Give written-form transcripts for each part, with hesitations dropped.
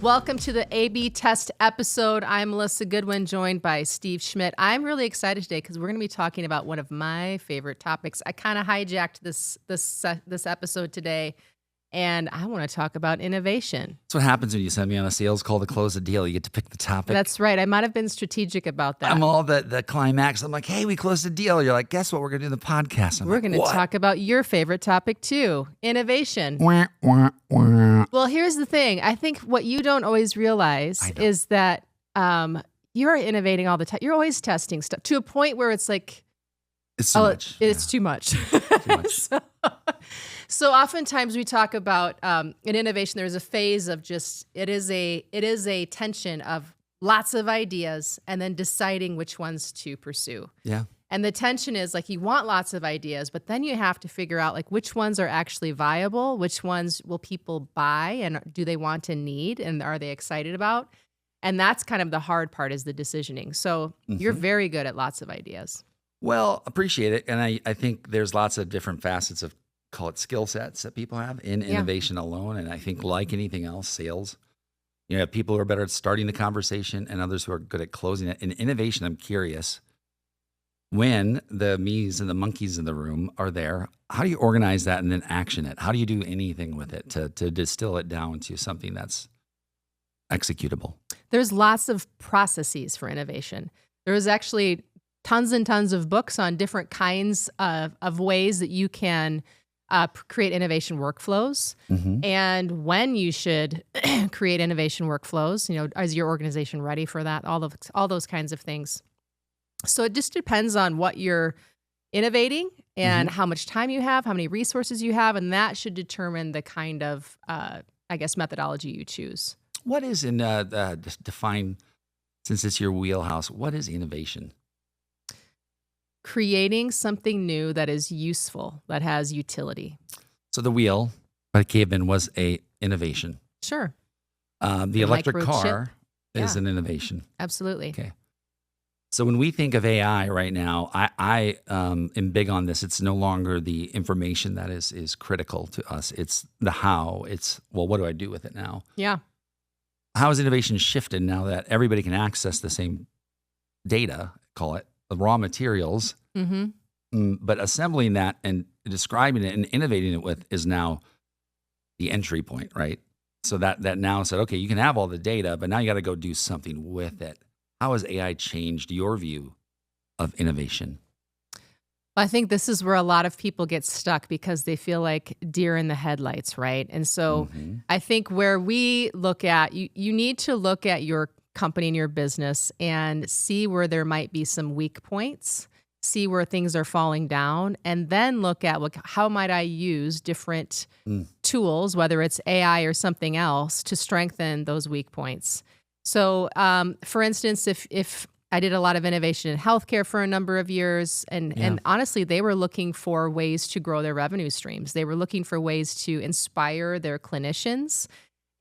Welcome to the A/B test episode. I'm Melissa Goodwin, joined by Steve Schmidt. I'm really excited today because we're going to be talking about one of my favorite topics. I kind of hijacked this episode today, and I want to talk about innovation. That's what happens when you send me on a sales call to close a deal. You get to pick the topic. That's right. I might have been strategic about that. I'm all the climax. I'm like, hey, we closed a deal. You're like, guess what? We're going to do in the podcast. We're going to talk about your favorite topic too, innovation. Wah, wah, wah. Well, here's the thing. I think what you don't always realize is that you're innovating all the time. You're always testing stuff to a point where it's like, It's too much. It's too much. Too much. So oftentimes we talk about in innovation, there's a phase of just, it is a tension of lots of ideas and then deciding which ones to pursue. Yeah. And the tension is like, you want lots of ideas, but then you have to figure out like which ones are actually viable, which ones will people buy and do they want and need and are they excited about? And that's kind of the hard part, is the decisioning. So you're very good at lots of ideas. Well, appreciate it. And I think there's lots of different facets of, call it skill sets, that people have in innovation alone. And I think like anything else, sales, you have people who are better at starting the conversation and others who are good at closing it. In innovation, I'm curious, when the me's and the monkeys in the room are there, how do you organize that and then action it? How do you do anything with it to distill it down to something that's executable? There's lots of processes for innovation. There's actually tons and tons of books on different kinds of ways that you can create innovation workflows and when you should create innovation workflows. You know, is your organization ready for that? All those kinds of things. So it just depends on what you're innovating and how much time you have, how many resources you have, and that should determine the kind of, methodology you choose. What is define, since it's your wheelhouse, what is innovation? Creating something new that is useful, that has utility. So the wheel by Caveman was a innovation. Sure. The electric microchip. car is an innovation. Absolutely. Okay. So when we think of AI right now, I am big on this. It's no longer the information that is critical to us. It's the how. It's, well, what do I do with it now? Yeah. How has innovation shifted now that everybody can access the same data, call it the raw materials, but assembling that and describing it and innovating it with is now the entry point, right? So that now said, okay, you can have all the data, but now you got to go do something with it. How has AI changed your view of innovation? I think this is where a lot of people get stuck because they feel like deer in the headlights, right? And so I think where we look at, you need to look at your company and your business and see where there might be some weak points, see where things are falling down, and then look at how might I use different tools, whether it's AI or something else, to strengthen those weak points. So, for instance, if I did a lot of innovation in healthcare for a number of years, and honestly, they were looking for ways to grow their revenue streams. They were looking for ways to inspire their clinicians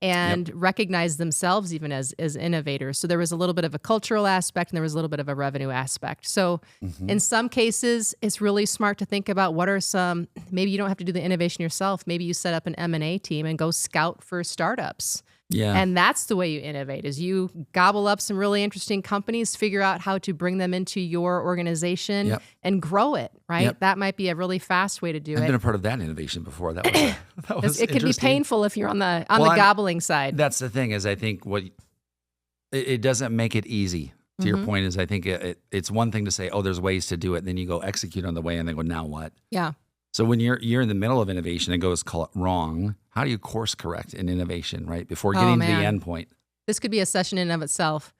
and recognize themselves even as innovators. So there was a little bit of a cultural aspect and there was a little bit of a revenue aspect. So in some cases, it's really smart to think about what are some, maybe you don't have to do the innovation yourself. Maybe you set up an M&A team and go scout for startups. Yeah. And that's the way you innovate, is you gobble up some really interesting companies, figure out how to bring them into your organization and grow it, right? That might be a really fast way to do it. I've been a part of that innovation before. That was it can be painful if you're on the gobbling side. That's the thing, is I think it doesn't make it easy. To your point is, I think it's one thing to say, oh, there's ways to do it. Then you go execute on the way and then go, now what? Yeah. So when you're in the middle of innovation and goes, call it wrong, how do you course correct in innovation, right? Before getting to the end point. This could be a session in and of itself.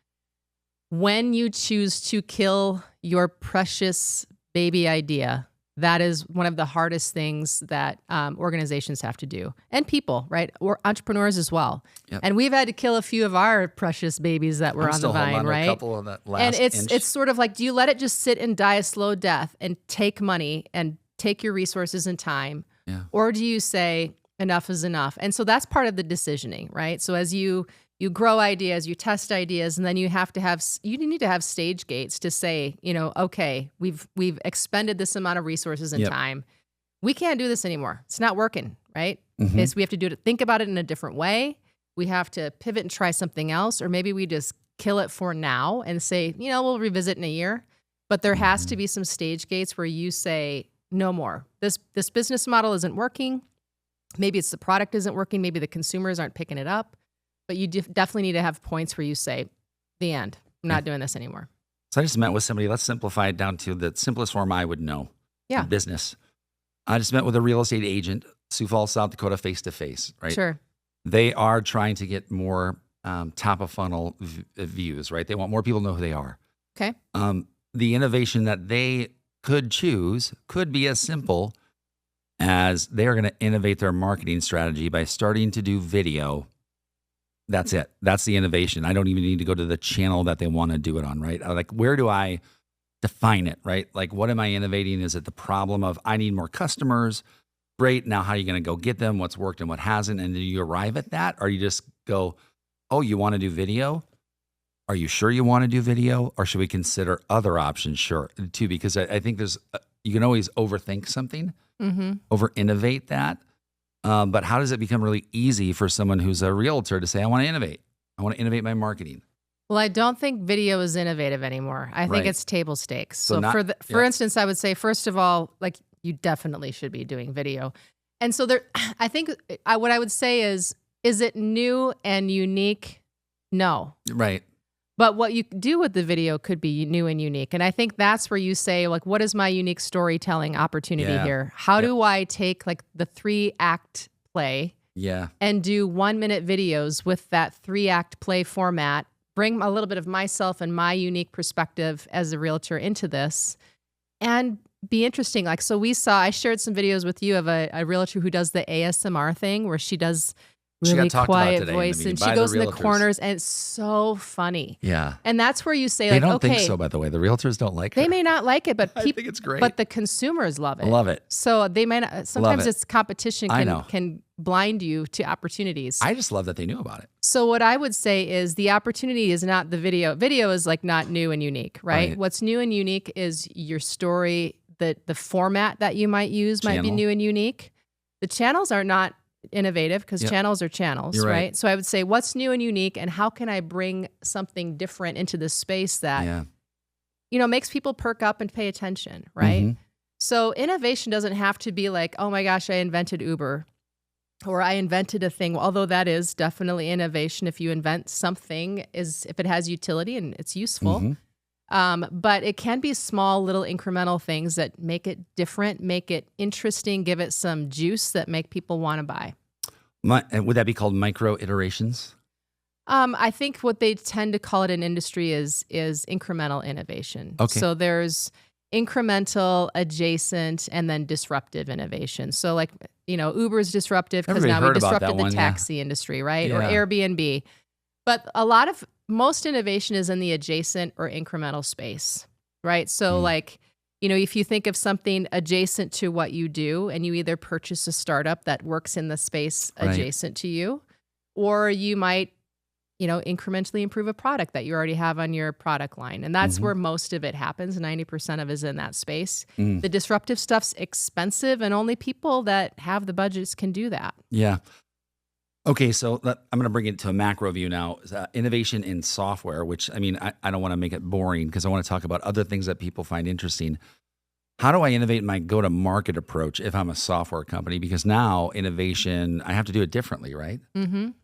When you choose to kill your precious baby idea, that is one of the hardest things that organizations have to do. And people, right? Or entrepreneurs as well. Yep. And we've had to kill a few of our precious babies that were on the vine, right? A couple of that last and inch. It's sort of like, do you let it just sit and die a slow death and take money and take your resources and time? Yeah. Or do you say, enough is enough? And so that's part of the decisioning, right? So as you grow ideas, you test ideas, and then you need to have stage gates to say, okay, we've expended this amount of resources and time. We can't do this anymore. It's not working, right? Okay, so we have to think about it in a different way. we have to pivot and try something else, or maybe we just kill it for now and say, we'll revisit in a year. But there has to be some stage gates where you say, no more. This business model isn't working. Maybe it's the product isn't working. Maybe the consumers aren't picking it up. But you definitely need to have points where you say, the end. I'm not doing this anymore. So I just met with somebody. Let's simplify it down to the simplest form I would know. Yeah. Business. I just met with a real estate agent, Sioux Falls, South Dakota, face to face, right? Sure. They are trying to get more top of funnel views, right? They want more people to know who they are. Okay. The innovation that they could choose could be as simple as they are going to innovate their marketing strategy by starting to do video. That's it. That's the innovation. I don't even need to go to the channel that they want to do it on, right? Like, where do I define it, right? Like, what am I innovating? Is it the problem of I need more customers? Great. Now, how are you going to go get them? What's worked and what hasn't? And do you arrive at that? Or you just go, oh, you want to do video? Are you sure you want to do video? Or should we consider other options? Sure, too, because I think there's, you can always overthink something, over innovate that. But how does it become really easy for someone who's a realtor to say, I want to innovate. I want to innovate my marketing. Well, I don't think video is innovative anymore. I think it's table stakes. So for instance, I would say, first of all, like, you definitely should be doing video. And so I think what I would say is it new and unique? No. Right. But what you do with the video could be new and unique. And I think that's where you say, like, what is my unique storytelling opportunity here? How do I take, like, the 3-act play and do 1-minute videos with that 3-act play format, bring a little bit of myself and my unique perspective as a realtor into this, and be interesting. Like, so I shared some videos with you of a realtor who does the ASMR thing where she does really quiet voice, and she goes in the corners, and it's so funny. Yeah. And that's where you say, they don't think so, by the way. The realtors don't like it. They may not like it, but I think it's great. But the consumers love it. Love it. So they may not, sometimes it's competition can blind you to opportunities. I just love that they knew about it. So what I would say is the opportunity is not the video. Video is like not new and unique, right? What's new and unique is your story, the format that you might use might be new and unique. The channels are not innovative because channels are channels, right? So I would say, what's new and unique, and how can I bring something different into this space that, makes people perk up and pay attention, right? So innovation doesn't have to be like, oh my gosh, I invented Uber, or I invented a thing, although that is definitely innovation. If you invent something, if it has utility and it's useful. But it can be small little incremental things that make it different, make it interesting, give it some juice that make people want to buy. Would that be called micro iterations? I think what they tend to call it in industry is incremental innovation. Okay. So there's incremental, adjacent, and then disruptive innovation. So like, Uber's disruptive because now we disrupted the taxi industry, right? Or Airbnb. But most innovation is in the adjacent or incremental space, right? So like, if you think of something adjacent to what you do, and you either purchase a startup that works in the space adjacent to you, or you might, incrementally improve a product that you already have on your product line. And that's where most of it happens. 90% of it is in that space. The disruptive stuff's expensive, and only people that have the budgets can do that. Yeah. Okay, so I'm going to bring it to a macro view now. Innovation in software, which, I don't want to make it boring because I want to talk about other things that people find interesting. How do I innovate my go-to-market approach if I'm a software company? Because now innovation, I have to do it differently, right?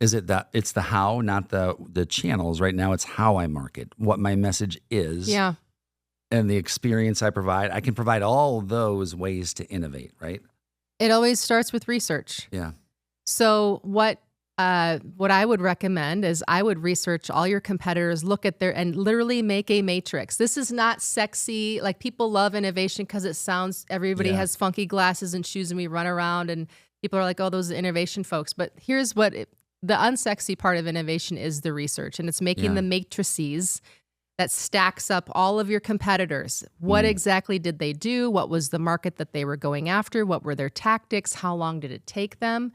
Is it that it's the how, not the channels? Right now it's how I market, what my message is, and the experience I provide. I can provide all those ways to innovate, right? It always starts with research. Yeah. So what I would recommend is I would research all your competitors, look at and literally make a matrix. This is not sexy. Like, people love innovation because it sounds, everybody has funky glasses and shoes, and we run around and people are like, oh, those are innovation folks. But here's the unsexy part of innovation is the research, and it's making the matrices that stacks up all of your competitors. What exactly did they do? What was the market that they were going after? What were their tactics? How long did it take them?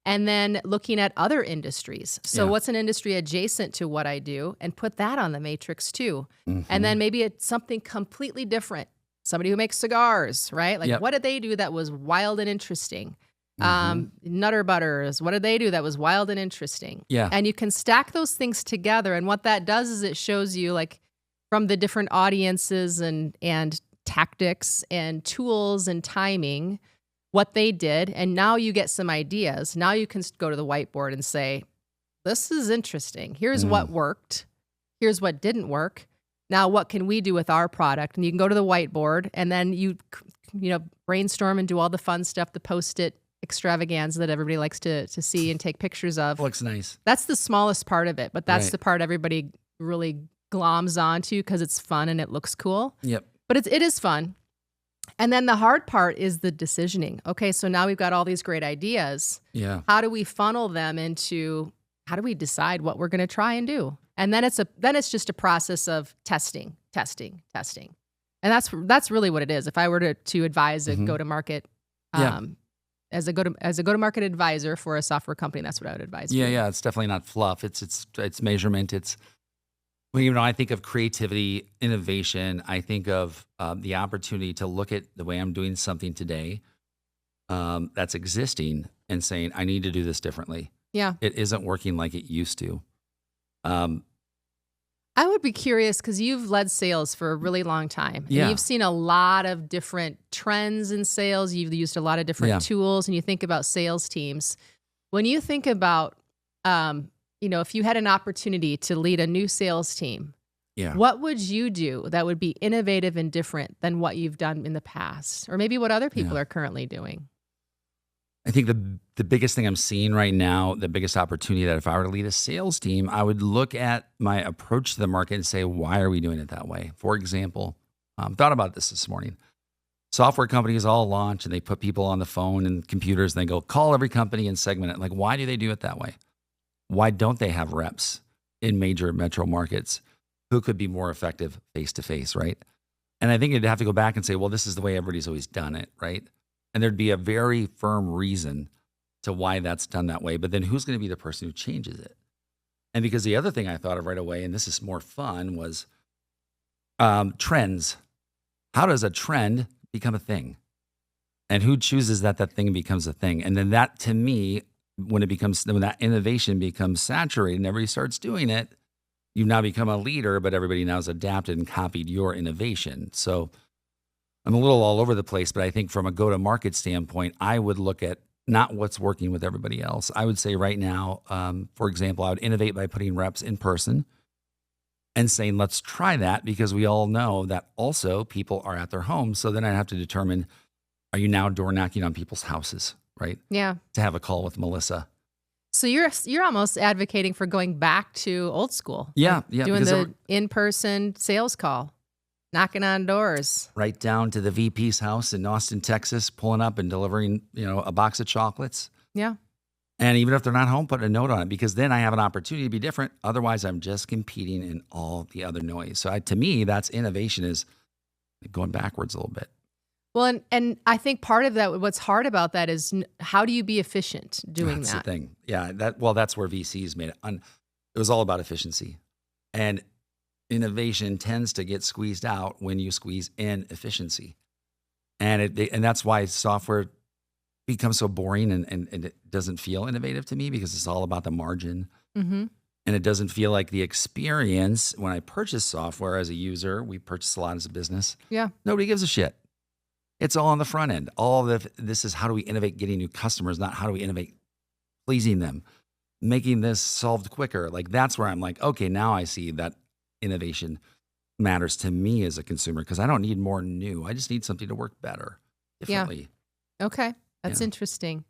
And then looking at other industries. So what's an industry adjacent to what I do, and put that on the matrix too. And then maybe it's something completely different. Somebody who makes cigars, right? Like, what did they do that was wild and interesting? Nutter Butters, what did they do that was wild and interesting? Yeah. And you can stack those things together. And what that does is it shows you like from the different audiences and tactics and tools and timing what they did. And now you get some ideas. Now you can go to the whiteboard and say, this is interesting. Here's what worked. Here's what didn't work. Now, what can we do with our product? And you can go to the whiteboard and then you brainstorm and do all the fun stuff, the Post-it extravaganza that everybody likes to see and take pictures of. Looks nice. That's the smallest part of it, but that's Right. the part everybody really gloms onto because it's fun and it looks cool. Yep. But it is fun. And then the hard part is the decisioning. Okay, so now we've got all these great ideas. Yeah. How do we funnel them into, how do we decide what we're going to try and do? And then it's just a process of testing. And that's really what it is. If I were to advise a go-to-market, as a go-to-market advisor for a software company, that's what I would advise. Yeah. It's definitely not fluff. It's measurement. I think of creativity, innovation. I think of the opportunity to look at the way I'm doing something today that's existing and saying, I need to do this differently. Yeah. It isn't working like it used to. I would be curious because you've led sales for a really long time. Yeah. And you've seen a lot of different trends in sales. You've used a lot of different tools, and you think about sales teams. When you think about, if you had an opportunity to lead a new sales team, what would you do that would be innovative and different than what you've done in the past? Or maybe what other people are currently doing? I think the biggest thing I'm seeing right now, the biggest opportunity that if I were to lead a sales team, I would look at my approach to the market and say, why are we doing it that way? For example, thought about this morning. Software companies all launch and they put people on the phone and computers and they go call every company and segment it. Like, why do they do it that way? Why don't they have reps in major metro markets who could be more effective face to face, right? And I think you'd have to go back and say, well, this is the way everybody's always done it, right? And there'd be a very firm reason to why that's done that way. But then who's going to be the person who changes it? And because the other thing I thought of right away, and this is more fun, was trends. How does a trend become a thing? And who chooses that thing becomes a thing? And then that, to me, when that innovation becomes saturated and everybody starts doing it, you now become a leader, but everybody now has adapted and copied your innovation. So I'm a little all over the place, but I think from a go-to-market standpoint, I would look at not what's working with everybody else. I would say right now, for example, I would innovate by putting reps in person and saying, let's try that, because we all know that also people are at their homes. So then I have to determine, are you now door knocking on people's houses, right? Yeah. To have a call with Melissa. So you're almost advocating for going back to old school. Yeah. Doing the in-person sales call. Knocking on doors. Right down to the VP's house in Austin, Texas, pulling up and delivering, a box of chocolates. Yeah. And even if they're not home, put a note on it, because then I have an opportunity to be different. Otherwise, I'm just competing in all the other noise. So to me, that's innovation, is going backwards a little bit. Well, and I think part of that, what's hard about that is how do you be efficient doing That's that? the thing. Yeah. That's where VCs made it. It was all about efficiency. And innovation tends to get squeezed out when you squeeze in efficiency. And that's why software becomes so boring and it doesn't feel innovative to me, because it's all about the margin. Mm-hmm. And it doesn't feel like the experience when I purchase software as a user. We purchase a lot as a business. Yeah. Nobody gives a shit. It's all on the front end. This is how do we innovate getting new customers, not how do we innovate pleasing them, making this solved quicker. Like, that's where I'm like, okay, now I see that innovation matters to me as a consumer, because I don't need more new. I just need something to work better, differently. Yeah. Okay. That's interesting.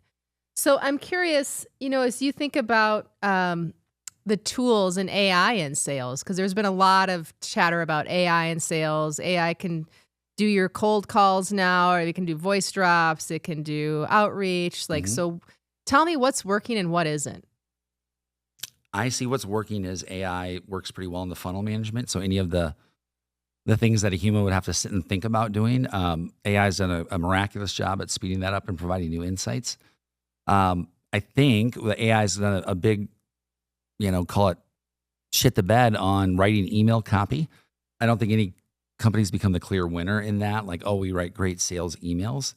So I'm curious, as you think about the tools and AI in sales, because there's been a lot of chatter about AI in sales. AI can do your cold calls now, or it can do voice drops, it can do outreach. So tell me what's working and what isn't. I see what's working is AI works pretty well in the funnel management. So any of the things that a human would have to sit and think about doing, AI has done a miraculous job at speeding that up and providing new insights. I think the AI has done a big, call it shit the bed on writing email copy. I don't think any companies become the clear winner in that. Like, oh, we write great sales emails.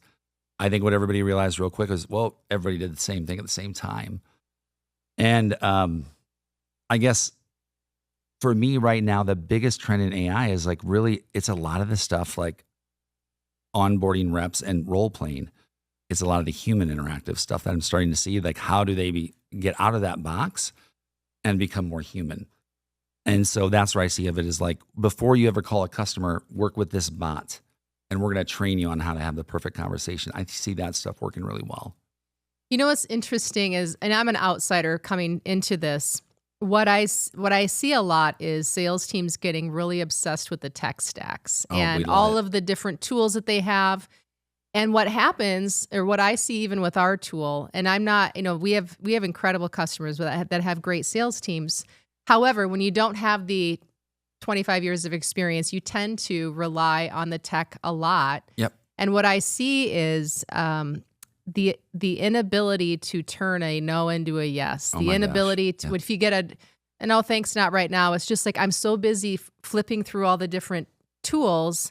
I think what everybody realized real quick is, well, everybody did the same thing at the same time. And I guess for me right now, the biggest trend in AI is like really, it's a lot of the stuff like onboarding reps and role playing. It's a lot of the human interactive stuff that I'm starting to see. Like, how do they get out of that box and become more human? And so that's where I see of it is like, before you ever call a customer, work with this bot, and we're going to train you on how to have the perfect conversation. I see that stuff working really well. You know what's interesting is, and I'm an outsider coming into this, what I see a lot is sales teams getting really obsessed with the tech stacks and all of the different tools that they have. And what happens, or what I see even with our tool, and I'm not, we have incredible customers that have great sales teams. However, when you don't have the 25 years of experience, you tend to rely on the tech a lot. Yep. And what I see is the inability to turn a no into a yes. The inability to, if you get a no thanks, not right now, it's just like I'm so busy flipping through all the different tools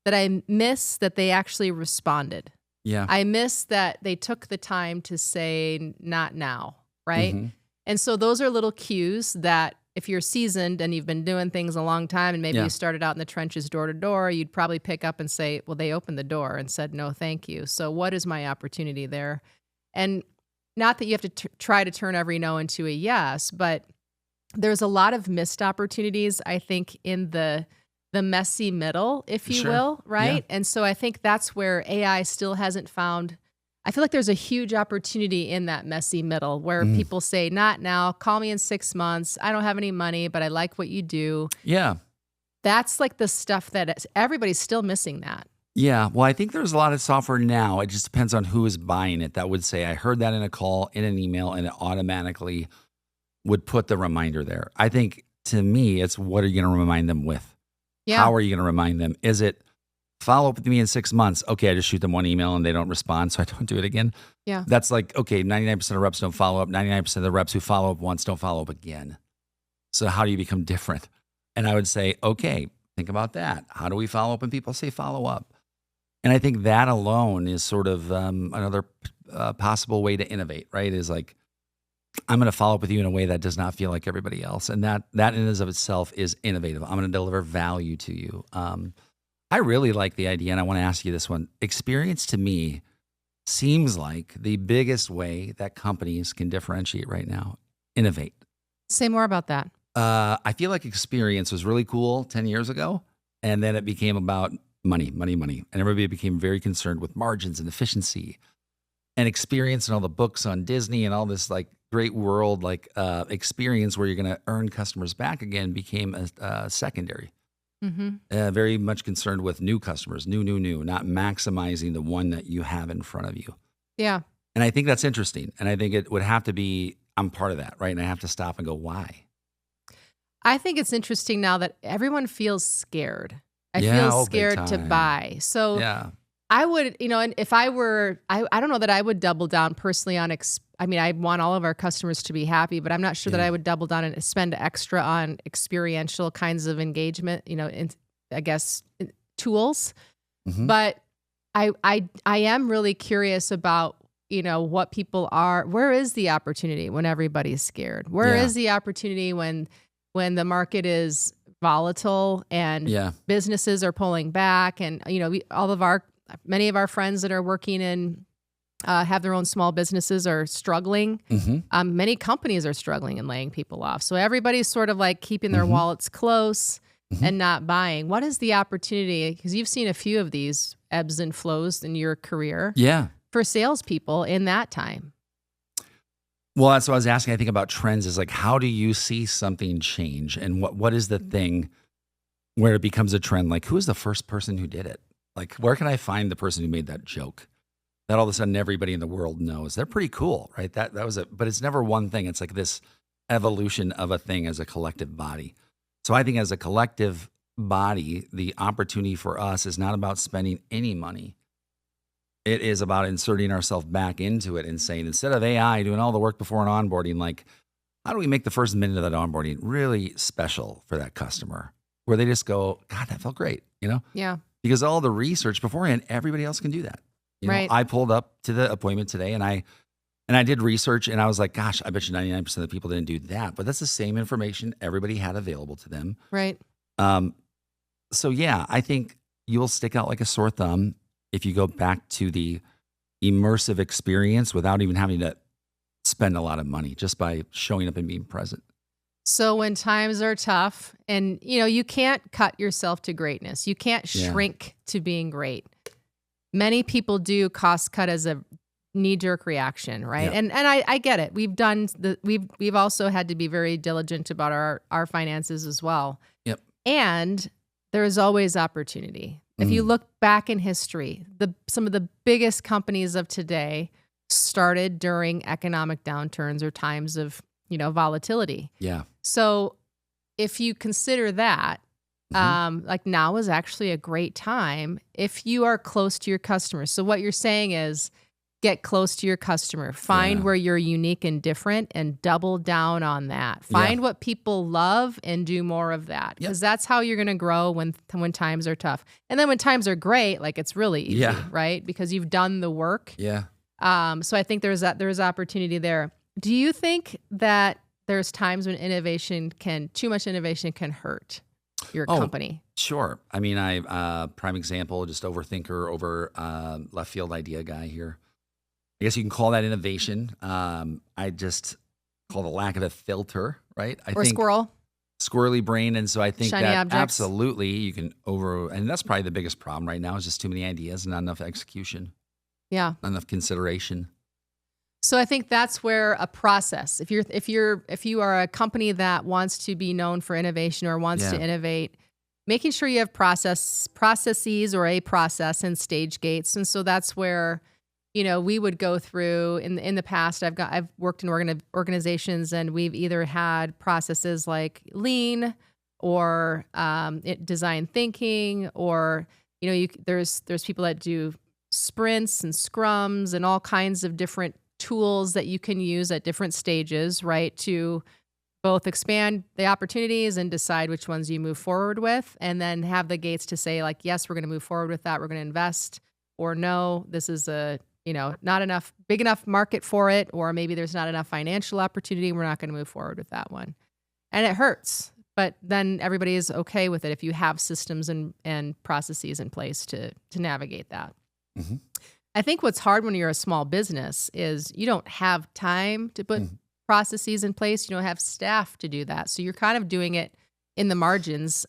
that I miss that they actually responded. Yeah. I miss that they took the time to say not now, right? Mm-hmm. And so those are little cues that if you're seasoned and you've been doing things a long time and maybe you started out in the trenches door to door, you'd probably pick up and say, well, they opened the door and said, no, thank you. So what is my opportunity there? And not that you have to try to turn every no into a yes, but there's a lot of missed opportunities, I think, in the messy middle, if you will, right? Yeah. And so I think that's where AI still hasn't found. I feel like there's a huge opportunity in that messy middle where people say, not now, call me in 6 months. I don't have any money, but I like what you do. Yeah. That's like the stuff that everybody's still missing that. Yeah. Well, I think there's a lot of software now. It just depends on who is buying it that would say, I heard that in a call, in an email, and it automatically would put the reminder there. I think to me, it's what are you going to remind them with? Yeah. How are you going to remind them? Is it follow up with me in 6 months? Okay, I just shoot them one email and they don't respond, so I don't do it again. Yeah. That's like, okay, 99% of reps don't follow up. 99% of the reps who follow up once don't follow up again. So how do you become different? And I would say, okay, think about that. How do we follow up when people say follow up? And I think that alone is sort of another possible way to innovate, right? Is like, I'm going to follow up with you in a way that does not feel like everybody else. And that in and of itself is innovative. I'm going to deliver value to you. I really like the idea, and I want to ask you this one. Experience to me seems like the biggest way that companies can differentiate right now. Innovate. Say more about that. I feel like experience was really cool 10 years ago, and then it became about money. And everybody became very concerned with margins and efficiency. And experience and all the books on Disney and all this like great world like experience where you're going to earn customers back again became a secondary. Mm-hmm. Very much concerned with new customers, new, not maximizing the one that you have in front of you. Yeah. And I think that's interesting. And I think it would have to be, I'm part of that, right? And I have to stop and go, why? I think it's interesting now that everyone feels scared. I feel scared to buy. So yeah. I would, and if I were, I don't know that I would double down personally on, I want all of our customers to be happy, but I'm not sure that I would double down and spend extra on experiential kinds of engagement, tools. Mm-hmm. But I am really curious about, what people are, where is the opportunity when everybody's scared? Where is the opportunity when the market is volatile and businesses are pulling back and, many of our friends that are working in, have their own small businesses are struggling. Mm-hmm. Many companies are struggling and laying people off. So everybody's sort of like keeping their wallets close and not buying. What is the opportunity? Because you've seen a few of these ebbs and flows in your career. Yeah. For salespeople in that time. Well, that's what I was asking. I think about trends is like, how do you see something change? And what is the thing where it becomes a trend? Like, who is the first person who did it? Like, where can I find the person who made that joke that all of a sudden everybody in the world knows? They're pretty cool, right? That was it. But it's never one thing. It's like this evolution of a thing as a collective body. So I think as a collective body, the opportunity for us is not about spending any money. It is about inserting ourselves back into it and saying, instead of AI doing all the work before an onboarding, like, how do we make the first minute of that onboarding really special for that customer? Where they just go, God, that felt great, Yeah. Because all the research beforehand, everybody else can do that. Right. I pulled up to the appointment today and I did research and I was like, gosh, I bet you 99% of the people didn't do that. But that's the same information everybody had available to them. Right. Um, so yeah, I think you'll stick out like a sore thumb if you go back to the immersive experience without even having to spend a lot of money, just by showing up and being present. So when times are tough and you can't cut yourself to greatness. You can't Yeah. shrink to being great. Many people do cost cut as a knee-jerk reaction, right? Yeah. And I get it. We've also had to be very diligent about our finances as well. Yep. And there is always opportunity. If you look back in history, some of the biggest companies of today started during economic downturns or times of, volatility. Yeah. So if you consider that, like now is actually a great time if you are close to your customers. So what you're saying is get close to your customer, find Yeah. where you're unique and different and double down on that. Find what people love and do more of that, because that's how you're going to grow when times are tough. And then when times are great, like it's really easy, right? Because you've done the work. Yeah. So I think there's opportunity there. Do you think that there's times when too much innovation can hurt your company? Sure. I mean, prime example, just overthinker over left field idea guy here. I guess you can call that innovation. I just call the lack of a filter, right? I think squirrely brain. And so I think Shiny that objects. absolutely you can and that's probably the biggest problem right now is just too many ideas and not enough execution, Yeah. not enough consideration. So I think that's where a process, if you are a company that wants to be known for innovation or wants to innovate, making sure you have processes or a process and stage gates. And so that's where, we would go through in the past. I've worked in organizations and we've either had processes like lean or design thinking, or there's people that do sprints and scrums and all kinds of different tools that you can use at different stages, right, to both expand the opportunities and decide which ones you move forward with, and then have the gates to say like, yes, we're going to move forward with that, we're going to invest, or no, this is not big enough market for it, or maybe there's not enough financial opportunity, we're not going to move forward with that one. And it hurts, but then everybody is okay with it if you have systems and processes in place to navigate that. Mm-hmm. I think what's hard when you're a small business is you don't have time to put processes in place. You don't have staff to do that. So you're kind of doing it in the margins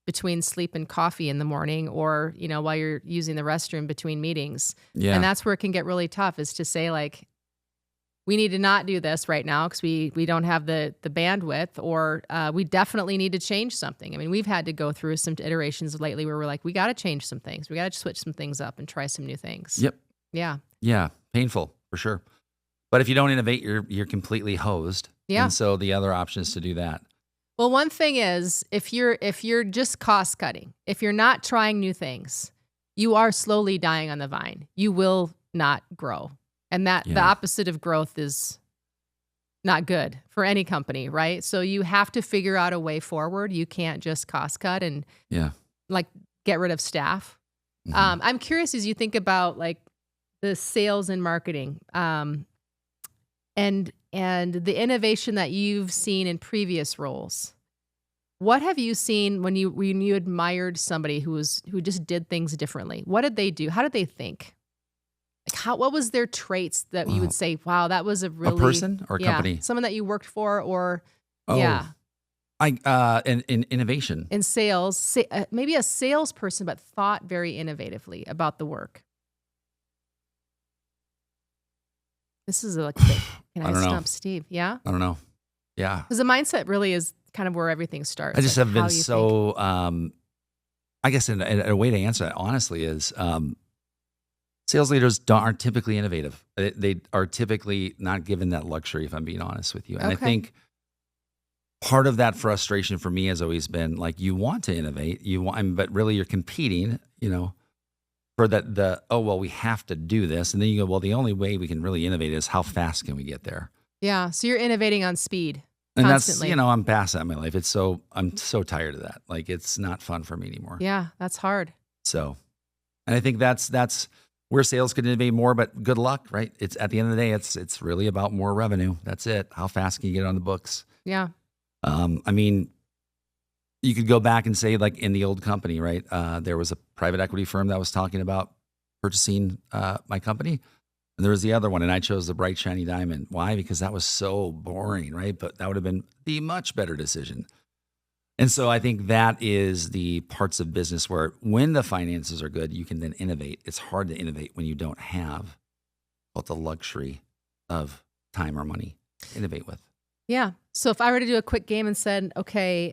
between sleep and coffee in the morning, or, while you're using the restroom between meetings. Yeah. And that's where it can get really tough, is to say like, we need to not do this right now because we don't have the bandwidth, or we definitely need to change something. I mean, we've had to go through some iterations lately where we're like, we got to change some things. We got to switch some things up and try some new things. Yep. Yeah. Yeah. Painful for sure. But if you don't innovate, you're completely hosed. Yeah. And so the other option is to do that. Well, one thing is, if you're just cost cutting, if you're not trying new things, you are slowly dying on the vine. You will not grow. And the opposite of growth is not good for any company, right? So you have to figure out a way forward. You can't just cost cut and like get rid of staff. Mm-hmm. I'm curious, as you think about like the sales and marketing and the innovation that you've seen in previous roles. What have you seen when you admired somebody who just did things differently? What did they do? How did they think? Like what was their traits that you would say, wow, that was a person or a company? Someone that you worked for, or in innovation. In sales, maybe a salesperson, but thought very innovatively about the work. This is like, can I stump Steve? Yeah? I don't know. Yeah. Because the mindset really is kind of where everything starts. I just like have been so, I guess in a way to answer that honestly is, sales leaders aren't typically innovative. They are typically not given that luxury, if I'm being honest with you. And I think part of that frustration for me has always been like, you want to innovate, but really you're competing, for we have to do this. And then you go, well, the only way we can really innovate is how fast can we get there? Yeah. So you're innovating on speed. And constantly. That's, I'm past that in my life. I'm so tired of that. Like, it's not fun for me anymore. Yeah. That's hard. So, and I think that's where sales could innovate more, but good luck, right? It's at the end of the day, it's really about more revenue. That's it. How fast can you get on the books? Yeah. I mean, you could go back and say, like in the old company, right? There was a private equity firm that was talking about purchasing my company. And there was the other one, and I chose the bright, shiny diamond. Why? Because that was so boring, right? But that would have been the much better decision. And so I think that is the parts of business where when the finances are good, you can then innovate. It's hard to innovate when you don't have the luxury of time or money to innovate with. Yeah. So if I were to do a quick game and said, okay,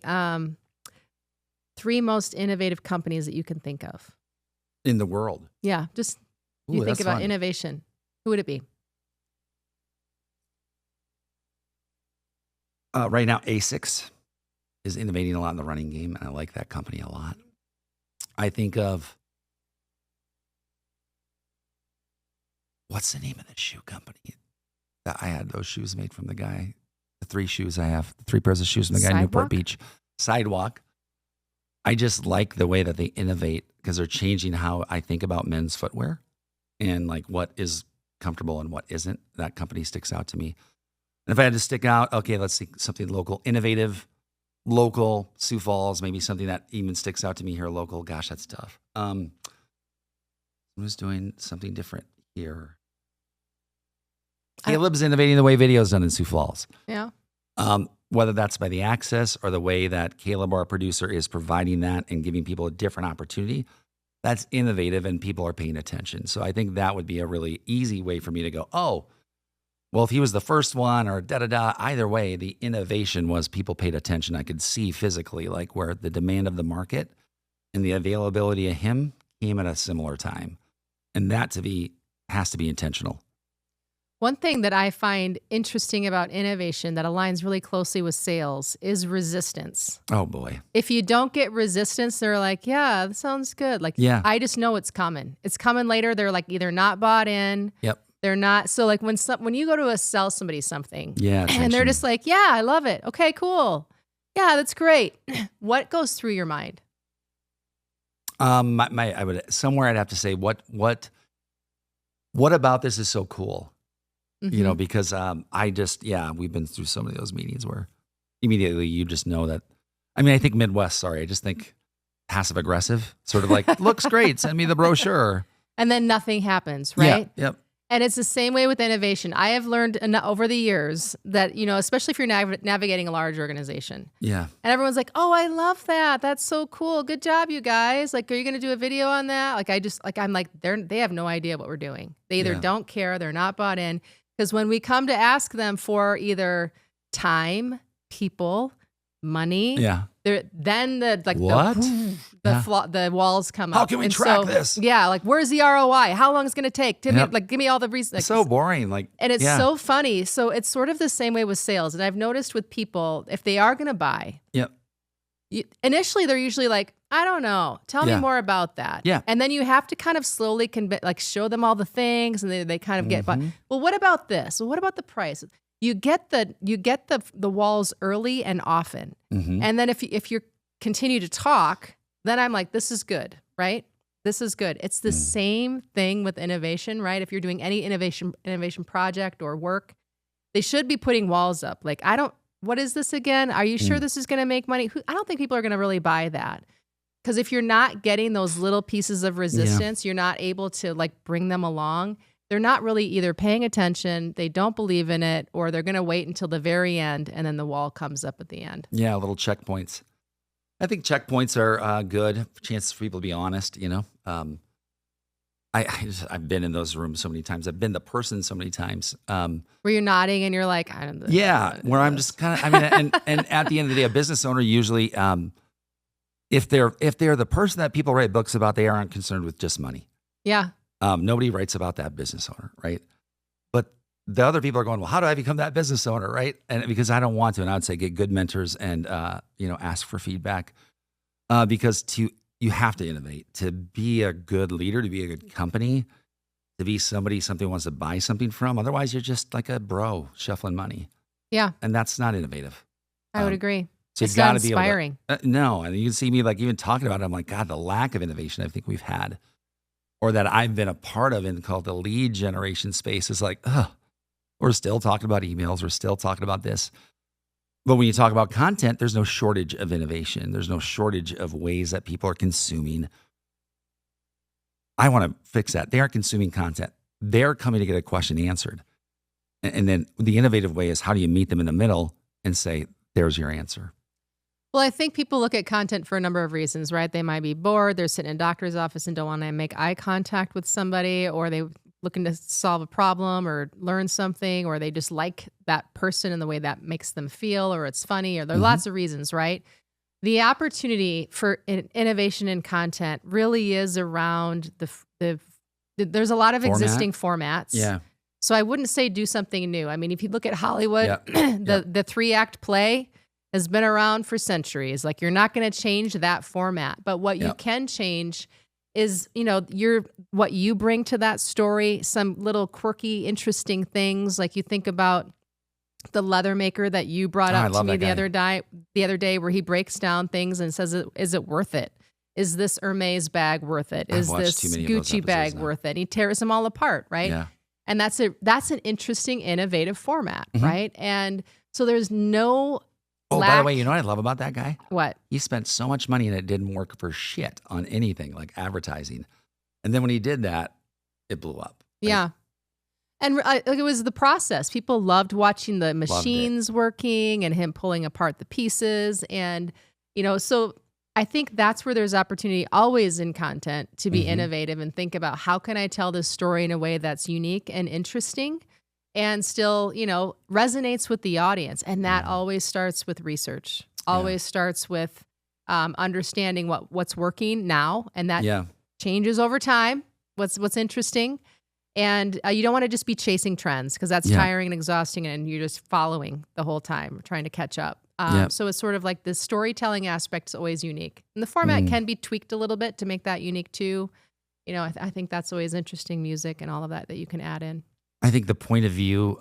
3 most innovative companies that you can think of. In the world. Yeah. Just you think about innovation. Who would it be? Right now, ASICS is innovating a lot in the running game, and I like that company a lot. I think of, what's the name of the shoe company? I had those shoes made from the guy, the 3 shoes I have, the 3 pairs of shoes from the guy in Newport Beach. Sidewalk. I just like the way that they innovate because they're changing how I think about men's footwear and like what is comfortable and what isn't. That company sticks out to me. And if I had to stick out, okay, let's see something local, innovative, local, Sioux Falls, maybe something that even sticks out to me here local. Gosh, that's tough. Who's doing something different here? Caleb's innovating the way video is done in Sioux Falls. Yeah. Whether that's by the access or the way that Caleb, our producer, is providing that and giving people a different opportunity, that's innovative and people are paying attention. So I think that would be a really easy way for me to go, oh, well, if he was the first one or da-da-da, either way, the innovation was people paid attention. I could see physically like where the demand of the market and the availability of him came at a similar time. And that has to be intentional. One thing that I find interesting about innovation that aligns really closely with sales is resistance. Oh, boy. If you don't get resistance, they're like, yeah, that sounds good. Like, yeah. I just know it's coming. It's coming later. They're like either not bought in. Yep. They're not. So like when you go to sell somebody something yeah, and they're just like, yeah, I love it. Okay, cool. Yeah, that's great. What goes through your mind? I'd have to say, what about this is so cool? Mm-hmm. You know, because we've been through so many of those meetings where immediately you just know that. I mean, I think Midwest, I just think passive aggressive, sort of like, looks great, send me the brochure. And then nothing happens, right? Yeah, yep. And it's the same way with innovation. I have learned over the years that, especially if you're navigating a large organization. Yeah. And everyone's like, oh, I love that. That's so cool. Good job, you guys. Like, are you going to do a video on that? Like, I'm like, they have no idea what we're doing. They either don't care, they're not bought in. Because when we come to ask them for either time, people, money, then the walls come up. How can we track this? Yeah, like where's the ROI? How long is it going to take? Give me all the reasons. Like, so boring. And it's so funny. So it's sort of the same way with sales. And I've noticed with people, if they are going to buy, initially they're usually like, I don't know. Tell me more about that. Yeah. And then you have to kind of slowly show them all the things, and they kind of get, well, what about this? Well, what about the price? You get the walls early and often. Mm-hmm. And then if you continue to talk, then I'm like, this is good, right? This is good. It's the same thing with innovation, right? If you're doing any innovation project or work, they should be putting walls up. Like, what is this again? Are you sure this is going to make money? I don't think people are going to really buy that. Because if you're not getting those little pieces of resistance, you're not able to bring them along. They're not really either paying attention, they don't believe in it, or they're going to wait until the very end and then the wall comes up at the end. Yeah, little checkpoints. I think checkpoints are good. Chances for people to be honest, I've been in those rooms so many times. I've been the person so many times. Where you're nodding and you're like, I don't know. Yeah, where I'm just kind of, and at the end of the day, a business owner usually, if they're the person that people write books about, they aren't concerned with just money. Yeah. Nobody writes about that business owner, right? But the other people are going, well, how do I become that business owner, right? And because I don't want to, and I would say get good mentors and ask for feedback, because you have to innovate to be a good leader, to be a good company, to be somebody wants to buy something from. Otherwise, you're just like a bro shuffling money. Yeah, and that's not innovative. I would agree. So it's not inspiring. No, and you can see me even talking about it. I'm like, God, the lack of innovation I think we've had or that I've been a part of in called the lead generation space is like, ugh, we're still talking about emails. We're still talking about this. But when you talk about content, there's no shortage of innovation. There's no shortage of ways that people are consuming. I want to fix that. They aren't consuming content. They're coming to get a question answered. And then the innovative way is how do you meet them in the middle and say, there's your answer. Well, I think people look at content for a number of reasons, right? They might be bored. They're sitting in a doctor's office and don't want to make eye contact with somebody, or they looking to solve a problem or learn something, or they just like that person and the way that makes them feel, or it's funny, or there are lots of reasons, right? The opportunity for innovation in content really is around there's a lot of existing formats. Yeah. So I wouldn't say do something new. I mean, if you look at Hollywood, the 3-act play has been around for centuries. Like, you're not going to change that format, but what you can change is, what you bring to that story, some little quirky, interesting things. Like, you think about the leather maker that you brought up to me the other day, where he breaks down things and says, is it worth it? Is this Hermes bag worth it? Is this Gucci bag worth it? And he tears them all apart, right? Yeah. And that's an interesting, innovative format, right? And so there's no by the way, you know what I love about that guy? What? He spent so much money and it didn't work for shit on anything like advertising. And then when he did that, it blew up. Yeah. And it was the process. People loved watching the machines working and him pulling apart the pieces. And, so I think that's where there's opportunity always in content to be innovative and think about, how can I tell this story in a way that's unique and interesting and still, resonates with the audience. And that always starts with research, always starts with understanding what's working now. And that changes over time, what's interesting. And you don't want to just be chasing trends, because that's tiring and exhausting, and you're just following the whole time, trying to catch up. So it's sort of like the storytelling aspect is always unique. And the format can be tweaked a little bit to make that unique too. I think that's always interesting, music and all of that you can add in. I think the point of view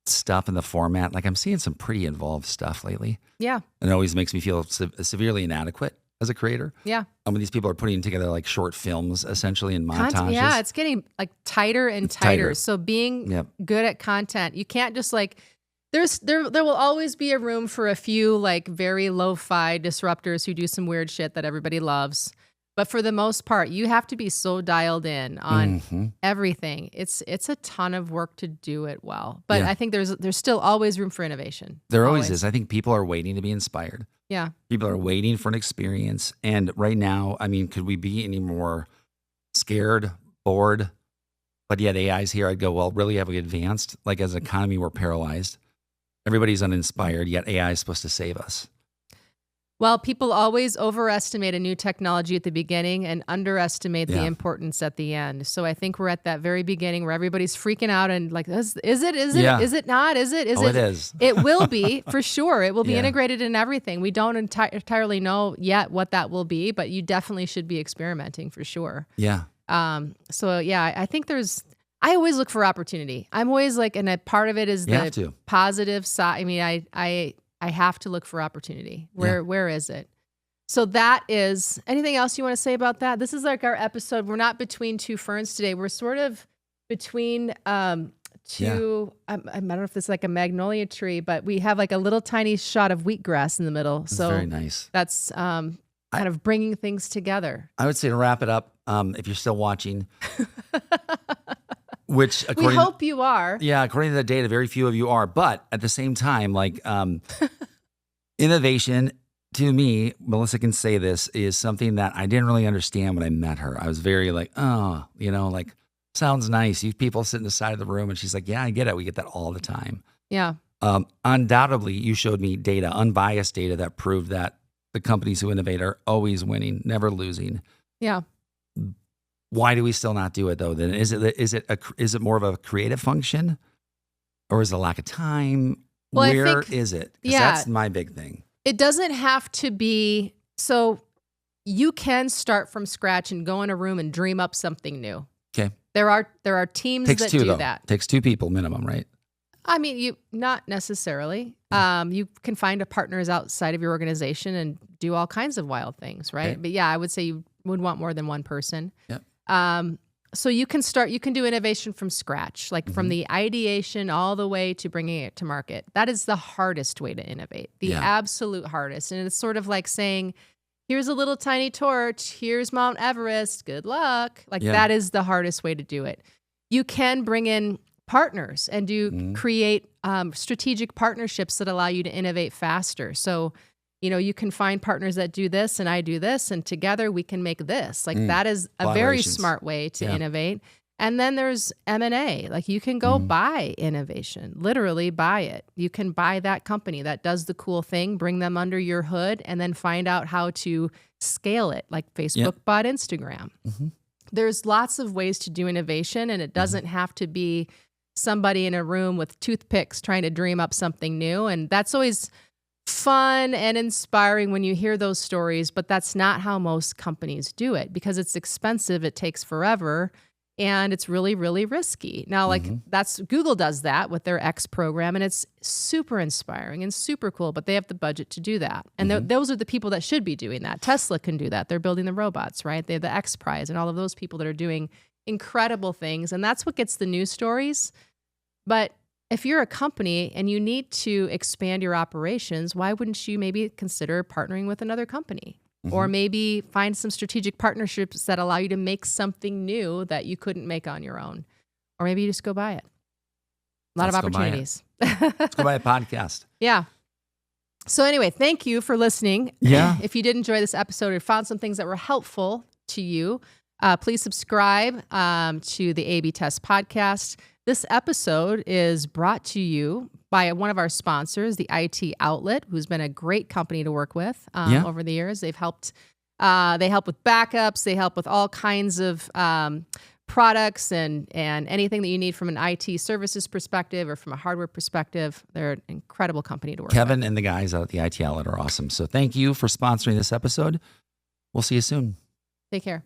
stuff in the format, like I'm seeing some pretty involved stuff lately. Yeah. And it always makes me feel severely inadequate as a creator. Yeah. When these people are putting together like short films essentially in montages. Yeah, it's getting like tighter and tighter. So being good at content, you can't just like, there will always be a room for a few like very lo-fi disruptors who do some weird shit that everybody loves. But for the most part, you have to be so dialed in on everything. It's a ton of work to do it well. But I think there's still always room for innovation. There always is. I think people are waiting to be inspired. Yeah. People are waiting for an experience. And right now, I mean, could we be any more scared, bored? But yet AI's here. I'd go, well, really have we advanced? Like as an economy, we're paralyzed. Everybody's uninspired, yet AI is supposed to save us. Well, people always overestimate a new technology at the beginning and underestimate the importance at the end. So I think we're at that very beginning where everybody's freaking out and like, is it? Is it not? Is it? It is. It will be, for sure. It will be integrated in everything. We don't entirely know yet what that will be, but you definitely should be experimenting for sure. Yeah. I think I always look for opportunity. I'm always like, and a part of it is the positive side. I mean, I have to look for opportunity. Where is it? So that is, anything else you want to say about that? This is like our episode. We're not between two ferns today. We're sort of between two, I don't know if it's like a magnolia tree, but we have like a little tiny shot of wheatgrass in the middle. That's so very nice. That's kind of bringing things together. I would say to wrap it up, if you're still watching, which we hope you are. Yeah, according to the data, very few of you are. But at the same time, like innovation, to me, Melissa can say this, is something that I didn't really understand when I met her. I was very like, like, sounds nice. You people sit in the side of the room. And she's like, yeah, I get it. We get that all the time. Yeah. Undoubtedly, you showed me data, unbiased data that proved that the companies who innovate are always winning, never losing. Yeah. Why do we still not do it though? Then is it more of a creative function, or is it a lack of time? Well, Where is it? Because that's my big thing. It doesn't have to be. So you can start from scratch and go in a room and dream up something new. Okay. There are teams that do that. Takes 2 people minimum, right? I mean, you not necessarily. You can find partners outside of your organization and do all kinds of wild things, right? Okay. But yeah, I would say you would want more than one person. Yep. So you can do innovation from scratch, like from the ideation all the way to bringing it to market. That is the hardest way to innovate, the absolute hardest. And it's sort of like saying, here's a little tiny torch, here's Mount Everest, good luck. Like that is the hardest way to do it. You can bring in partners and create strategic partnerships that allow you to innovate faster. So, you can find partners that do this and I do this, and together we can make this. Like that is a very smart way to innovate. And then there's M&A. Like you can go buy innovation, literally buy it. You can buy that company that does the cool thing, bring them under your hood, and then find out how to scale it, like Facebook bought Instagram. There's lots of ways to do innovation, and it doesn't have to be somebody in a room with toothpicks trying to dream up something new. And that's always fun and inspiring when you hear those stories, but that's not how most companies do it because it's expensive, it takes forever, and it's really, really risky. Now, like Google does that with their X program, and it's super inspiring and super cool, but they have the budget to do that. And those are the people that should be doing that. Tesla can do that. They're building the robots, right? They have the X Prize and all of those people that are doing incredible things, and that's what gets the news stories. But if you're a company and you need to expand your operations, why wouldn't you maybe consider partnering with another company? Or maybe find some strategic partnerships that allow you to make something new that you couldn't make on your own. Or maybe you just go buy it. A lot of opportunities. Let's go buy a podcast. Yeah. So anyway, thank you for listening. Yeah. If you did enjoy this episode or found some things that were helpful to you, please subscribe to the A/B Test podcast. This episode is brought to you by one of our sponsors, the IT Outlet, who's been a great company to work with over the years. They've helped. They help with backups. They help with all kinds of products and anything that you need from an IT services perspective or from a hardware perspective. They're an incredible company to work with. Kevin and the guys out at the IT Outlet are awesome. So thank you for sponsoring this episode. We'll see you soon. Take care.